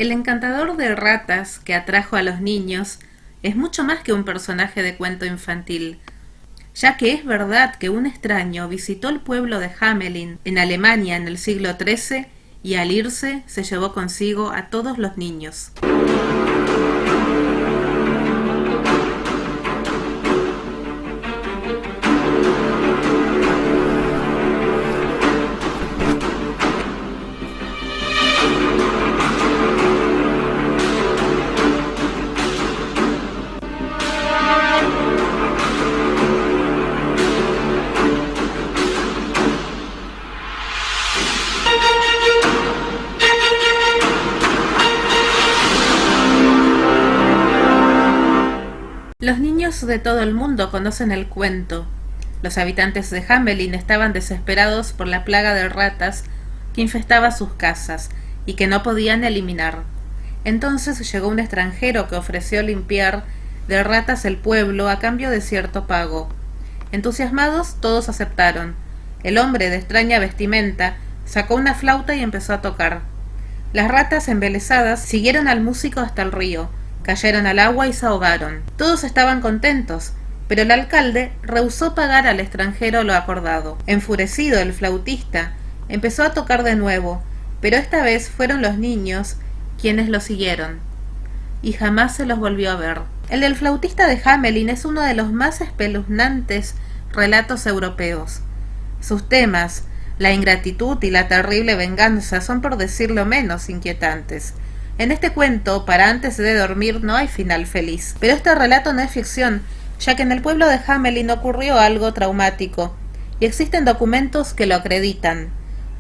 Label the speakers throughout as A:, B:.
A: El encantador de ratas que atrajo a los niños es mucho más que un personaje de cuento infantil, ya que es verdad que un extraño visitó el pueblo de Hamelin en Alemania en el siglo XIII y al irse se llevó consigo a todos los niños. Los niños de todo el mundo conocen el cuento. Los habitantes de Hamelin estaban desesperados por la plaga de ratas que infestaba sus casas y que no podían eliminar. Entonces llegó un extranjero que ofreció limpiar de ratas el pueblo a cambio de cierto pago. Entusiasmados, todos aceptaron. El hombre de extraña vestimenta sacó una flauta y empezó a tocar. Las ratas, embelesadas, siguieron al músico hasta el río. Cayeron al agua y se ahogaron. Todos estaban contentos, pero el alcalde rehusó pagar al extranjero lo acordado. Enfurecido, el flautista empezó a tocar de nuevo, pero esta vez fueron los niños quienes lo siguieron, y jamás se los volvió a ver. El del flautista de Hamelin es uno de los más espeluznantes relatos europeos. Sus temas, la ingratitud y la terrible venganza, son por decirlo menos inquietantes. En este cuento, para antes de dormir, no hay final feliz. Pero este relato no es ficción, ya que en el pueblo de Hamelin ocurrió algo traumático, y existen documentos que lo acreditan.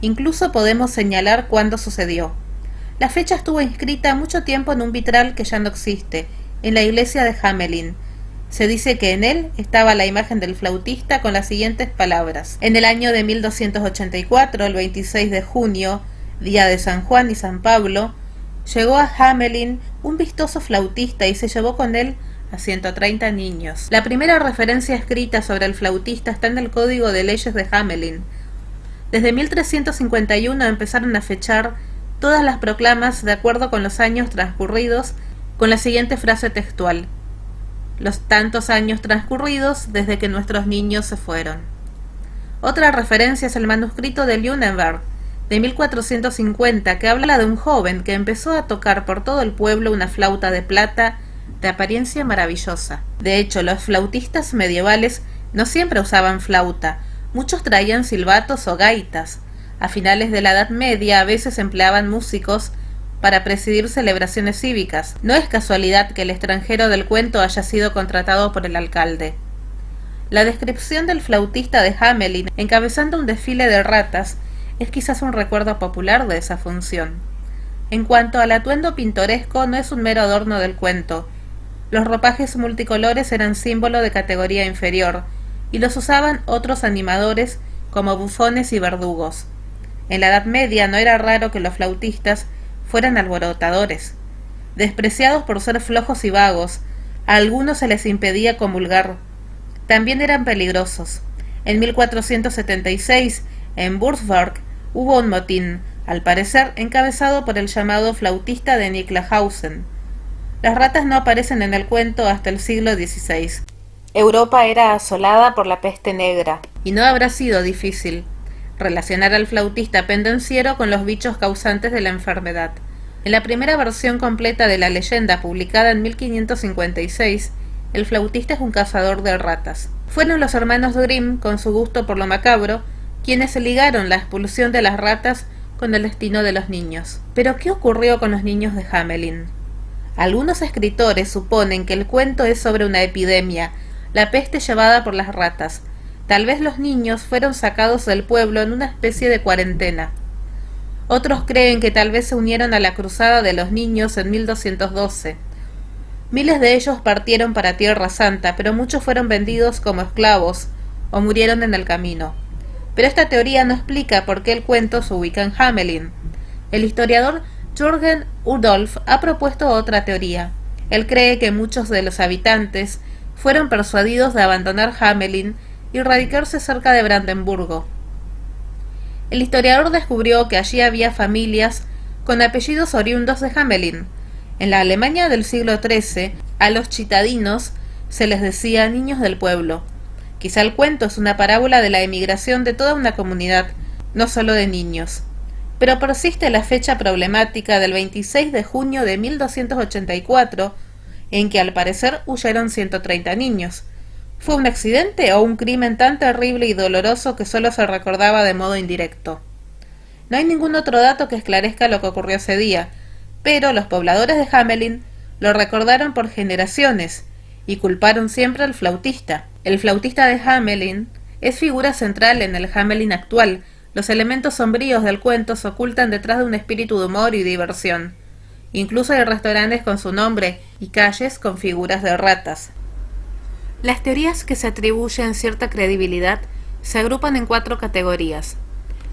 A: Incluso podemos señalar cuándo sucedió. La fecha estuvo inscrita mucho tiempo en un vitral que ya no existe, en la iglesia de Hamelin. Se dice que en él estaba la imagen del flautista con las siguientes palabras. En el año de 1284, el 26 de junio, día de San Juan y San Pablo, llegó a Hamelin un vistoso flautista y se llevó con él a 130 niños. La primera referencia escrita sobre el flautista está en el Código de Leyes de Hamelin. Desde 1351 empezaron a fechar todas las proclamas de acuerdo con los años transcurridos, con la siguiente frase textual: los tantos años transcurridos desde que nuestros niños se fueron. Otra referencia es el manuscrito de Lüneburg, de 1450, que habla de un joven que empezó a tocar por todo el pueblo una flauta de plata de apariencia maravillosa. De hecho, los flautistas medievales no siempre usaban flauta, muchos traían silbatos o gaitas. A finales de la Edad Media a veces empleaban músicos para presidir celebraciones cívicas. No es casualidad que el extranjero del cuento haya sido contratado por el alcalde. La descripción del flautista de Hamelin encabezando un desfile de ratas es quizás un recuerdo popular de esa función. En cuanto al atuendo pintoresco, no es un mero adorno del cuento. Los ropajes multicolores eran símbolo de categoría inferior, y los usaban otros animadores como bufones y verdugos. En la Edad Media no era raro que los flautistas fueran alborotadores. Despreciados por ser flojos y vagos, a algunos se les impedía comulgar. También eran peligrosos. En 1476, en Würzburg, hubo un motín, al parecer encabezado por el llamado flautista de Nicklahausen. Las ratas no aparecen en el cuento hasta el siglo XVI. Europa era asolada por la peste negra, y no habrá sido difícil relacionar al flautista pendenciero con los bichos causantes de la enfermedad. En la primera versión completa de la leyenda, publicada en 1556, el flautista es un cazador de ratas. Fueron los hermanos Grimm, con su gusto por lo macabro, quienes ligaron la expulsión de las ratas con el destino de los niños. Pero, ¿qué ocurrió con los niños de Hamelin? Algunos escritores suponen que el cuento es sobre una epidemia, la peste llevada por las ratas. Tal vez los niños fueron sacados del pueblo en una especie de cuarentena. Otros creen que tal vez se unieron a la cruzada de los niños en 1212. Miles de ellos partieron para Tierra Santa, pero muchos fueron vendidos como esclavos o murieron en el camino. Pero esta teoría no explica por qué el cuento se ubica en Hamelin. El historiador Jürgen Udolf ha propuesto otra teoría. Él cree que muchos de los habitantes fueron persuadidos de abandonar Hamelin y radicarse cerca de Brandenburgo. El historiador descubrió que allí había familias con apellidos oriundos de Hamelin. En la Alemania del siglo XIII, a los citadinos se les decía niños del pueblo. Quizá el cuento es una parábola de la emigración de toda una comunidad, no solo de niños. Pero persiste la fecha problemática del 26 de junio de 1284, en que al parecer huyeron 130 niños. ¿Fue un accidente o un crimen tan terrible y doloroso que solo se recordaba de modo indirecto? No hay ningún otro dato que esclarezca lo que ocurrió ese día, pero los pobladores de Hamelin lo recordaron por generaciones y culparon siempre al flautista. El flautista de Hamelin es figura central en el Hamelin actual. Los elementos sombríos del cuento se ocultan detrás de un espíritu de humor y diversión. Incluso hay restaurantes con su nombre y calles con figuras de ratas. Las teorías que se atribuyen cierta credibilidad se agrupan en 4 categorías.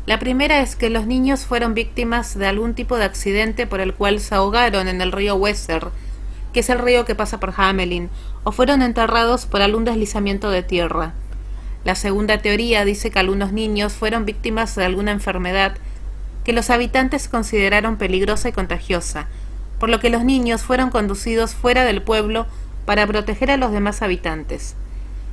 A: La primera es que los niños fueron víctimas de algún tipo de accidente por el cual se ahogaron en el río Weser, que es el río que pasa por Hamelin, o fueron enterrados por algún deslizamiento de tierra. La segunda teoría dice que algunos niños fueron víctimas de alguna enfermedad que los habitantes consideraron peligrosa y contagiosa, por lo que los niños fueron conducidos fuera del pueblo para proteger a los demás habitantes.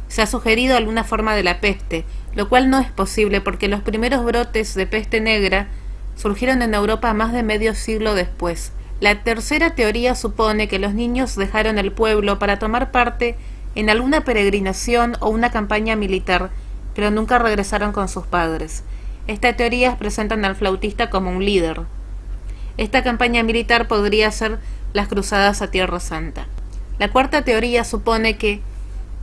A: Se ha sugerido alguna forma de la peste, lo cual no es posible porque los primeros brotes de peste negra surgieron en Europa más de medio siglo después. La tercera teoría supone que los niños dejaron el pueblo para tomar parte en alguna peregrinación o una campaña militar, pero nunca regresaron con sus padres. Estas teorías presentan al flautista como un líder. Esta campaña militar podría ser las cruzadas a Tierra Santa. La cuarta teoría supone que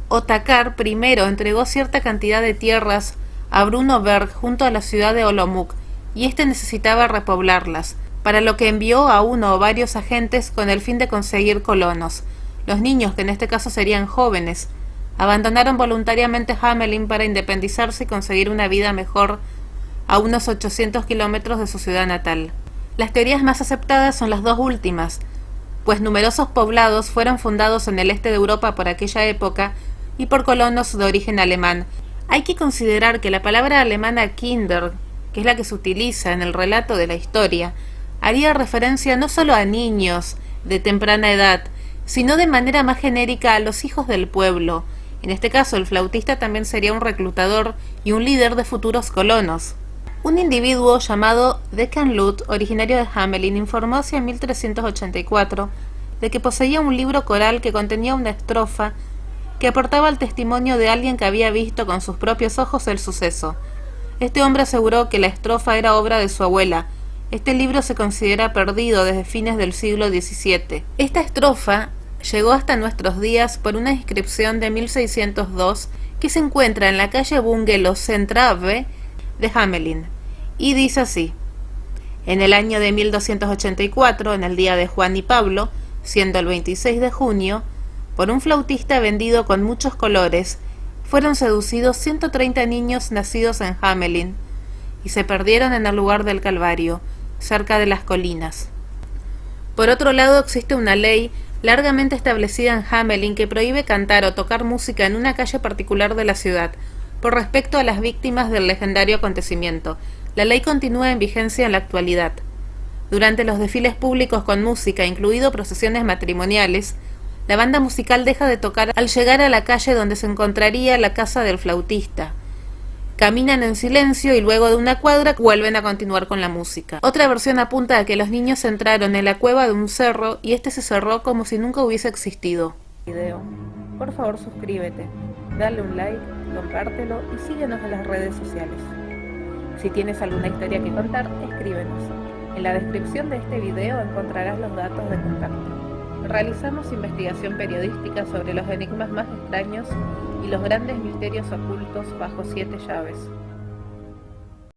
A: Otakar primero entregó cierta cantidad de tierras a Bruno Berg junto a la ciudad de Olomouc, y éste necesitaba repoblarlas, para lo que envió a uno o varios agentes con el fin de conseguir colonos. Los niños, que en este caso serían jóvenes, abandonaron voluntariamente Hamelin para independizarse y conseguir una vida mejor a unos 800 kilómetros de su ciudad natal. Las teorías más aceptadas son las 2 últimas, pues numerosos poblados fueron fundados en el este de Europa por aquella época y por colonos de origen alemán. Hay que considerar que la palabra alemana Kinder, que es la que se utiliza en el relato de la historia, haría referencia no solo a niños de temprana edad, sino de manera más genérica a los hijos del pueblo. En este caso, el flautista también sería un reclutador y un líder de futuros colonos. Un individuo llamado Deccan Lut, originario de Hamelin, informó hacia 1384 de que poseía un libro coral que contenía una estrofa que aportaba el testimonio de alguien que había visto con sus propios ojos el suceso. Este hombre aseguró que la estrofa era obra de su abuela. Este libro se considera perdido desde fines del siglo XVII. Esta estrofa llegó hasta nuestros días por una inscripción de 1602 que se encuentra en la calle Bungelo Centrave de Hamelin, y dice así: en el año de 1284, en el día de Juan y Pablo, siendo el 26 de junio, por un flautista vendido con muchos colores, fueron seducidos 130 niños nacidos en Hamelin, y se perdieron en el lugar del Calvario, cerca de las colinas. Por otro lado, existe una ley largamente establecida en Hamelin que prohíbe cantar o tocar música en una calle particular de la ciudad, por respecto a las víctimas del legendario acontecimiento. La ley continúa en vigencia en la actualidad. Durante los desfiles públicos con música, incluido procesiones matrimoniales, la banda musical deja de tocar al llegar a la calle donde se encontraría la casa del flautista. Caminan en silencio y luego de una cuadra vuelven a continuar con la música. Otra versión apunta a que los niños entraron en la cueva de un cerro y este se cerró como si nunca hubiese existido. Por favor, suscríbete, dale un like, compártelo y síguenos en las redes sociales. Si tienes alguna historia que contar, escríbenos. En la descripción de este video encontrarás los datos de contacto. Realizamos investigación periodística sobre los enigmas más extraños y los grandes misterios ocultos bajo 7 llaves.